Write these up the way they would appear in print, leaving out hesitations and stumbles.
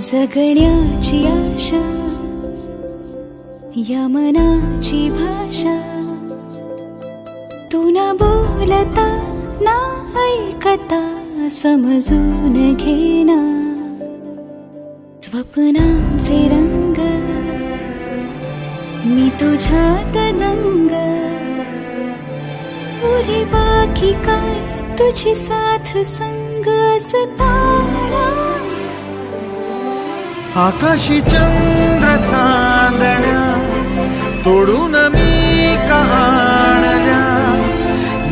जगण्याची आशा या मनाची भाषा, तू न बोलता ना ऐकता समजून घेना. स्वप्नांचे रंग मी तुझ्यात दंग, पुरे बाकी काय तुझी साथ संग असताना. आकाशी चंद्र चांदण्या तोडून मी आणल्या,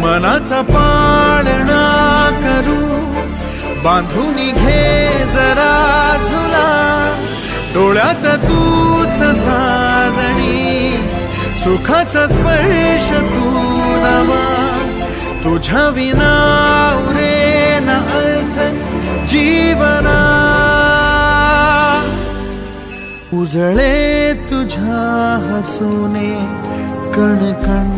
मनाचा पाळणा करू बांधून घे जरा झुला. डोळ्यात तूच साजणी, सुखाचा स्पर्श तू नवा. तुझ्या विना उरेना अर्थ जीवना. उजळे तुझ्या हसूने कणकण,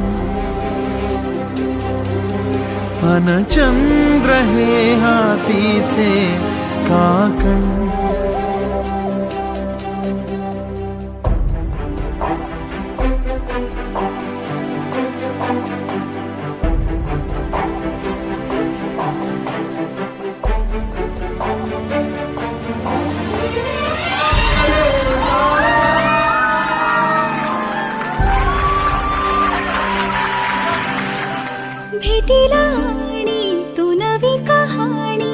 अन चंद्र हे हातीचे काकण. भेटीला आणि तू नवी कहाणी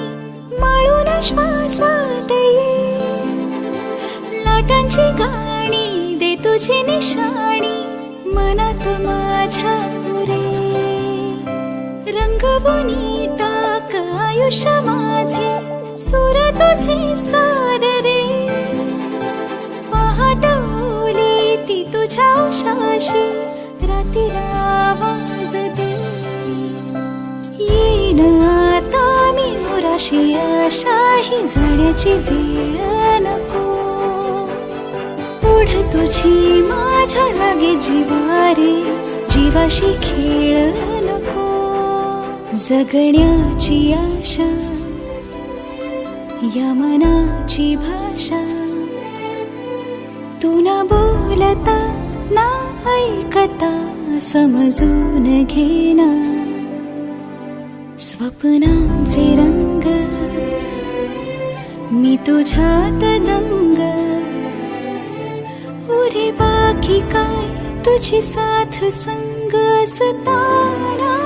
माळून श्वासात ये. लाटांची गाणी दे तुझी निशाणी मनात माझ्या पुरे. रंगवून टाक आयुष्य माझे, सूर तुझे साद दे. पहाट ओली ती तुझ्या उशाशी, रातीला आवाज दे. येईन आता मी उराशी आशाही, जाण्याची वेळ नको. पुढ तुझी माझ्या लागे जिवारे, जीवाशी खेळ नको. जगण्याची आशा या मनाची भाषा, तू न बोलता ना ऐकता समजून घेना. स्वप्नांचे रंग मी तुझ्यात दंग, उरे बाकी काय तुझी साथ संग असताना.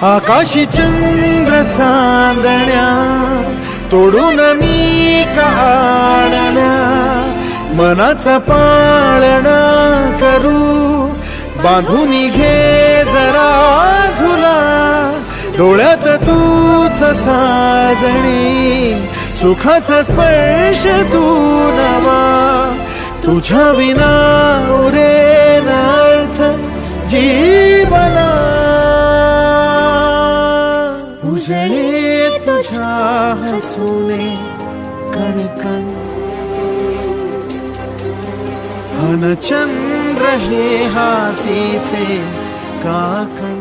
आकाशी चंद्र चांदण्या तोडून मी आणल्या, मनाचा पाळणा करू बांधून घे जरा झुला. डोळ्यात तूच साजणी, सुखाचा स्पर्श तू नवा. तुझ्या विना उरेना अर्थ जीवना. उजळे तुझ्या हसूने कणकण, अन चंद्र हे हातीचे काकण.